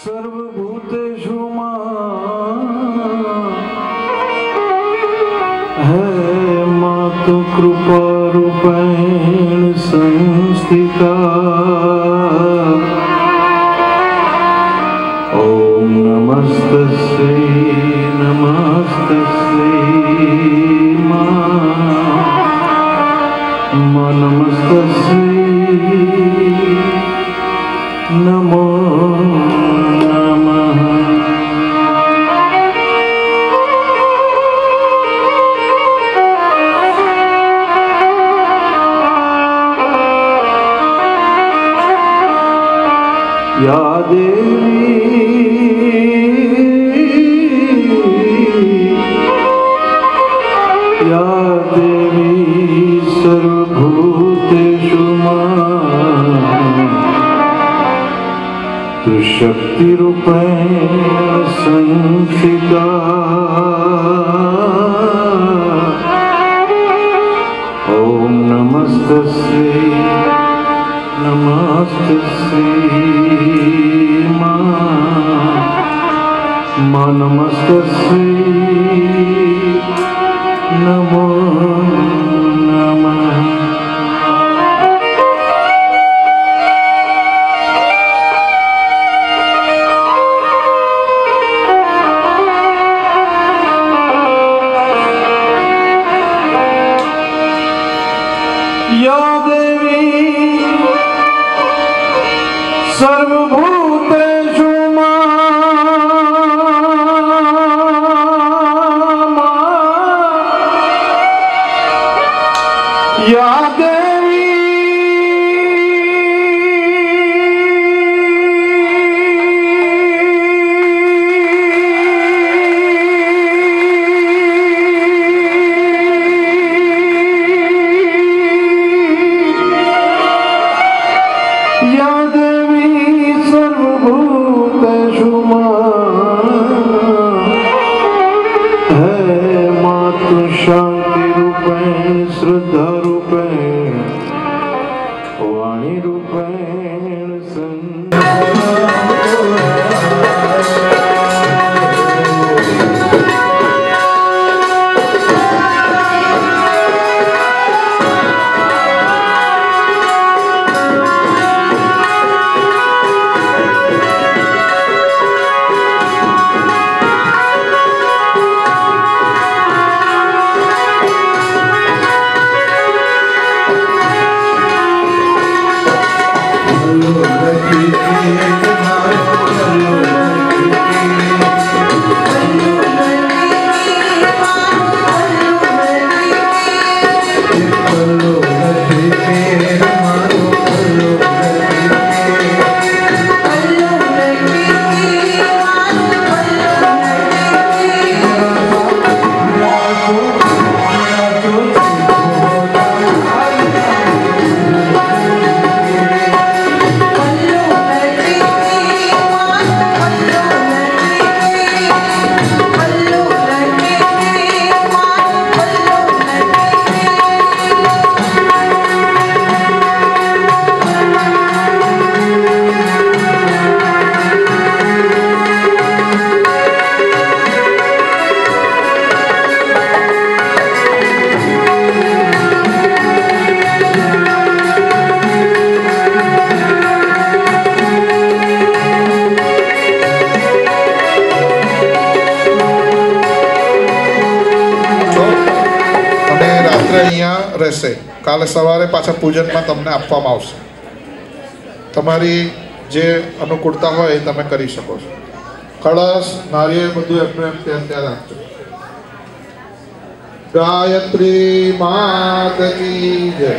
सर्वभूतेषु है मातु कृपा रूपेण संस्थिता। ओम नमस्तस्यै नमस्तस्यै मां नमस्तस्यै नमो नमः। या देवी या देवी सर्वभूतेषु तु शक्तिरूपेण संस्थिता। ओम नमस्तस्यै नमस्तस्यै मां नमस्तस्यै नमो नमः। या देवी सर्वभूतेषु या देवी या देवी सर्वभूतेषु है मातु शांति रूपेण श्रद्धा रूपेण वाणी रूपेण રહેશે। કાલે સવારે પાછા પૂજનમાં તમને આપવામાં આવશે। તમારી જે અનુકૂળતા હોય એ તમે કરી શકો છો। કળશ નારિયેળ બધું એમનું એમ ત્યાં ત્યાં રાખજો। ગાયત્રી માત કી જય।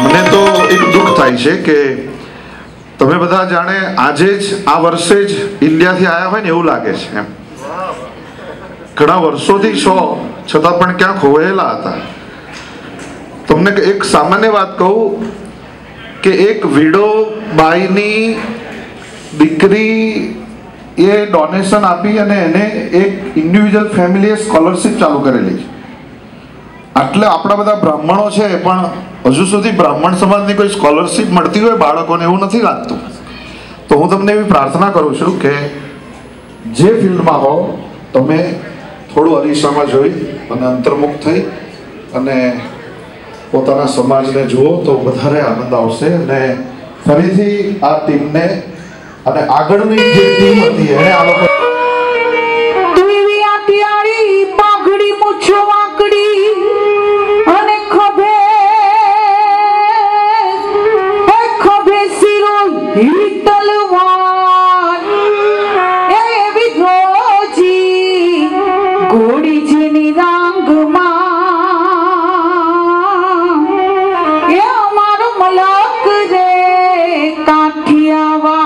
મને તો એક દુઃખ થાય છે કે તમે બધા જાણે આજે જ આ વર્ષે જ ઇન્ડિયાથી આવ્યા હોય ને એવું લાગે છે એમ. ઘણા વર્ષોથી છો છતાં પણ ક્યાં ખોવાયેલા હતા. તમને એક સામાન્ય વાત કહું કે એક વિડો બાઈની દીકરી એ ડોનેશન આપી અને એને એક ઇન્ડિવિજ્યુઅલ ફેમિલીએ સ્કોલરશિપ ચાલુ કરેલી છે. આટલે આપણા બધા બ્રાહ્મણો છે પણ હજુ સુધી બ્રાહ્મણ સમાજની કોઈ સ્કોલરશિપ મળતી હોય બાળકોને એવું નથી લાગતું. તો હું તમને એવી પ્રાર્થના કરું છું કે જે ફિલ્ડમાં હો તમે થોડું અરીસામાં જોઈ અને અંતર્મુખ થઈ અને પોતાના સમાજને જુઓ તો વધારે આનંદ આવશે. અને ફરીથી આ ટીમને અને આગળની જે ટીમ હતી એને આ લોકો પાઘડી મૂછો વાકડી અને ખભે શિરો તલવાર એ વિદ્રોજી ઘોડી જેની રાંગમાં એ અમારો મલક રે કાઠિયાવાડ.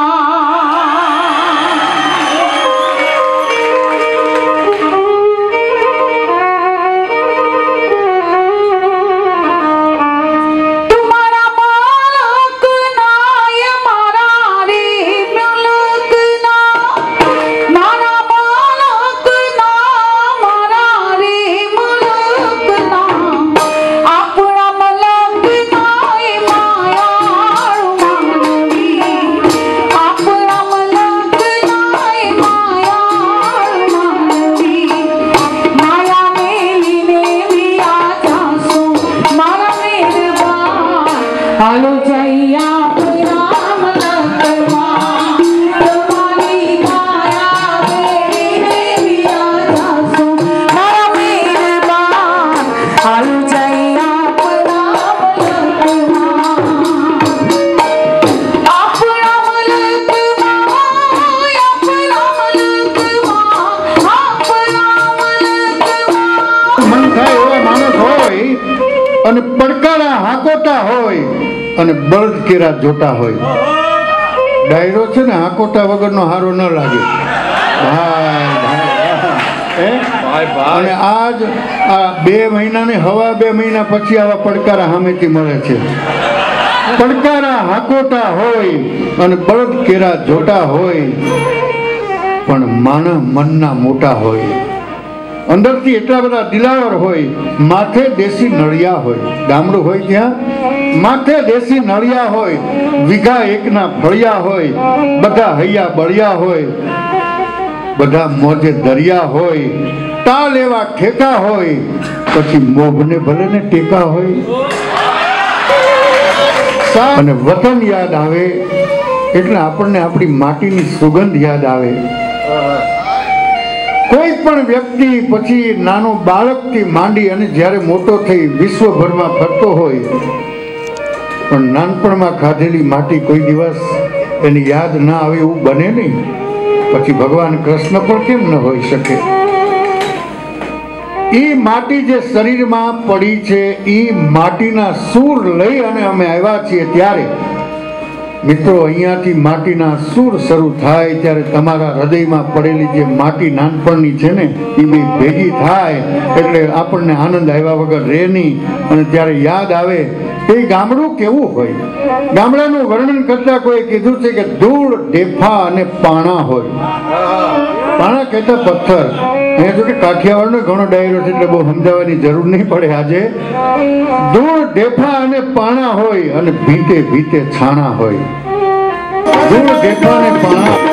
હાલો જૈયા રામ લખવા તમારી માયા બેને વિયાસો મારા મેરબાન. હાલો જૈયા રામ લખવા આપણા મન થાય એવા માણસ હોય અને પડકારા હાકોટા હોય અને બળદ કેરા જોતા હોય. ડાયરો છે ને હાકોટા વગરનો હારો ન લાગે. અને આજ આ 2 મહિના ને હવા 2 મહિના પછી આવા પડકારા સામેથી મળે છે. પડકારા હાકોટા હોય અને બળદ કેરા જોતા હોય પણ માણસ મનના મોટા હોય. અંદરથી એટલા બધા દિલાવર હોય. માથે દેશી નળિયા હોય. ગામડું હોય ત્યાં માથે દેશી નળિયા હોય. વીઘા એકના ફળિયા હોય. બધા હૈયા બળિયા હોય. બધા મોજે દરિયા હોય. તાલ એવા ઠેકા હોય. પછી મોભને ભલે ને ટેકા હોય. અને વતન યાદ આવે એટલે આપણને આપણી માટીની સુગંધ યાદ આવે. કોઈ પણ વ્યક્તિ પછી નાનો બાળકથી માંડી અને જ્યારે મોટો થઈ વિશ્વભરમાં ફરતો હોય પણ નાનપણમાં ખાધેલી માટી કોઈ દિવસ એની યાદ ના આવે એવું બને નહીં. પછી ભગવાન કૃષ્ણ પણ કેમ ન હોઈ શકે? એ માટી જે શરીરમાં પડી છે એ માટીના સૂર લઈ અને અમે આવ્યા છીએ ત્યારે મિત્રો અહીંયાથી માટીના સૂર શરૂ થાય ત્યારે તમારા હૃદયમાં પડેલી જે માટી નાનપણની છે ને એ બી ભેગી થાય એટલે આપણને આનંદ આવ્યા વગર રહે નહીં. અને ત્યારે યાદ આવે એ ગામડું કેવું હોય. ગામડાનું વર્ણન કરતા કોઈ કીધું છે કે ધૂળ ઢેફા અને પાણા હોય. પાણા કહેતા પથ્થર. અહીંયા જો કે કાઠિયાવાડનો ઘણો ડાયરો છે એટલે બહુ સમજાવવાની જરૂર નહીં પડે આજે. ધૂળ ઢેફા અને પાણા હોય અને ભીતે ભીતે છાણા હોય. ધૂળ ઢેફા અને પાણા